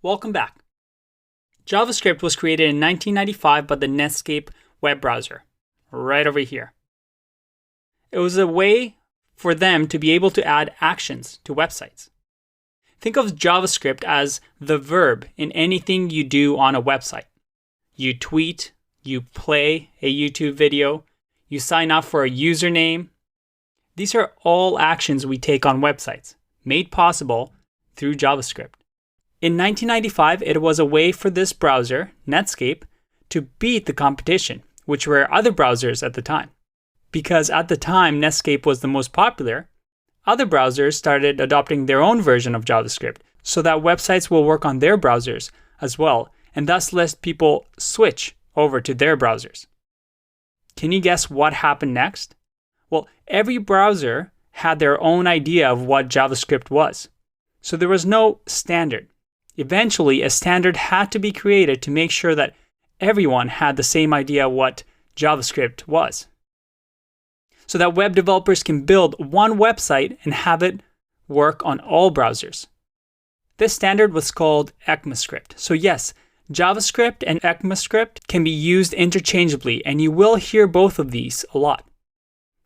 Welcome back. JavaScript was created in 1995 by the Netscape web browser, right over here. It was a way for them to be able to add actions to websites. Think of JavaScript as the verb in anything you do on a website. You tweet, you play a YouTube video, you sign up for a username. These are all actions we take on websites, made possible through JavaScript. In 1995, it was a way for this browser, Netscape, to beat the competition, which were other browsers at the time. Because at the time Netscape was the most popular, other browsers started adopting their own version of JavaScript so that websites will work on their browsers as well, and thus let people switch over to their browsers. Can you guess what happened next? Well, every browser had their own idea of what JavaScript was. So there was no standard. Eventually, a standard had to be created to make sure that everyone had the same idea what JavaScript was, so that web developers can build one website and have it work on all browsers. This standard was called ECMAScript. So yes, JavaScript and ECMAScript can be used interchangeably, and you will hear both of these a lot.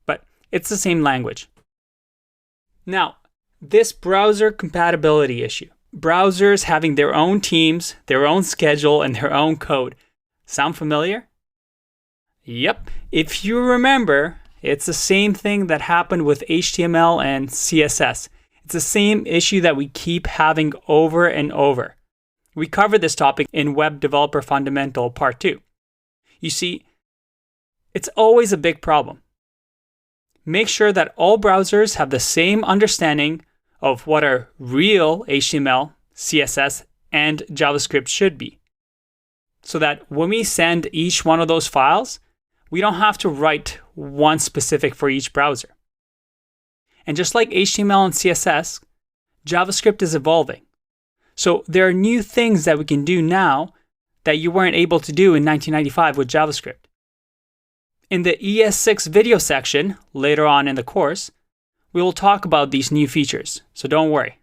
But it's the same language. Now, this browser compatibility issue. Browsers having their own teams, their own schedule, and their own code. Sound familiar? Yep. If you remember, it's the same thing that happened with HTML and CSS. It's the same issue that we keep having over and over. We covered this topic in Web Developer Fundamental Part 2. You see, it's always a big problem. Make sure that all browsers have the same understanding of what our real HTML, CSS, and JavaScript should be. So that when we send each one of those files, we don't have to write one specific for each browser. And just like HTML and CSS, JavaScript is evolving. So there are new things that we can do now that you weren't able to do in 1995 with JavaScript. In the ES6 video section, later on in the course, we will talk about these new features, so don't worry.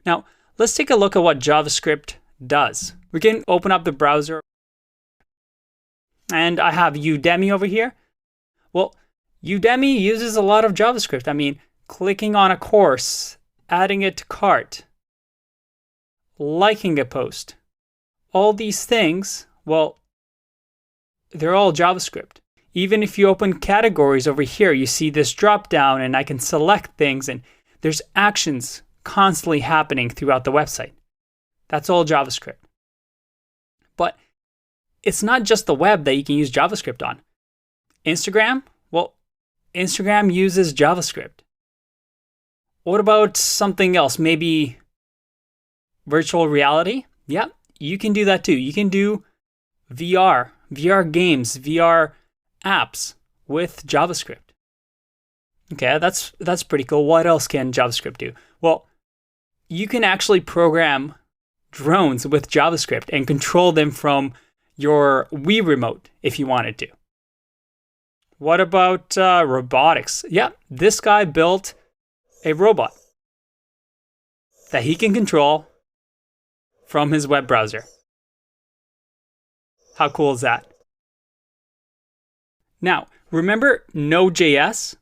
Now, let's take a look at what JavaScript does. We can open up the browser, and I have Udemy over here. Well, Udemy uses a lot of JavaScript. I mean, clicking on a course, adding it to cart, liking a post. All these things, well, they're all JavaScript. Even if you open categories over here, you see this drop down and I can select things and there's actions constantly happening throughout the website. That's all JavaScript. But it's not just the web that you can use JavaScript on. Instagram? Well, Instagram uses JavaScript. What about something else? Maybe virtual reality? Yeah, you can do that too. You can do VR games, VR apps with JavaScript. Okay, that's pretty cool. What else can JavaScript do? Well, you can actually program drones with JavaScript and control them from your Wii remote if you wanted to. What about robotics? Yeah, this guy built a robot that he can control from his web browser. How cool is that? Now, remember Node.js?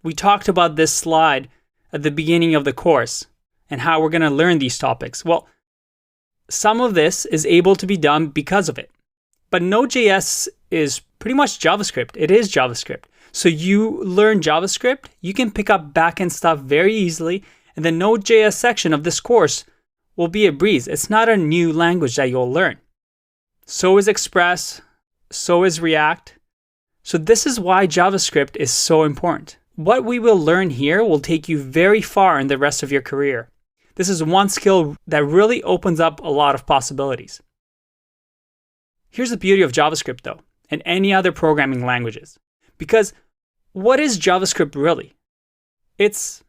We talked about this slide at the beginning of the course and how we're going to learn these topics. Well, some of this is able to be done because of it. But Node.js is pretty much JavaScript. It is JavaScript. So you learn JavaScript, you can pick up backend stuff very easily, and the Node.js section of this course will be a breeze. It's not a new language that you'll learn. So is Express, so is React. So this is why JavaScript is so important. What we will learn here will take you very far in the rest of your career. This is one skill that really opens up a lot of possibilities. Here's the beauty of JavaScript though, and any other programming languages. Because what is JavaScript really? It's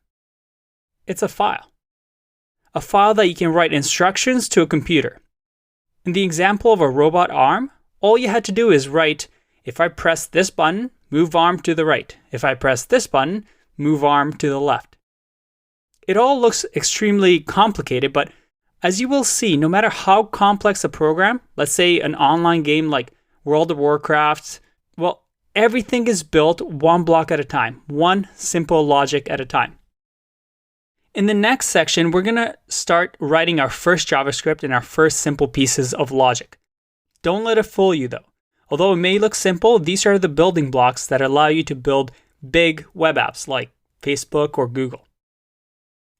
a file. A file that you can write instructions to a computer. In the example of a robot arm, all you had to do is write, if I press this button, move arm to the right. If I press this button, move arm to the left. It all looks extremely complicated, but As you will see, no matter how complex a program, let's say an online game like World of Warcraft, well, everything is built one block at a time, one simple logic at a time. In the next section, we're going to start writing our first JavaScript and our first simple pieces of logic. Don't let it fool you though. Although it may look simple, these are the building blocks that allow you to build big web apps like Facebook or Google.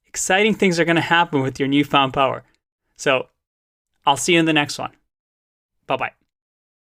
Exciting things are going to happen with your newfound power. So I'll see you in the next one. Bye-bye.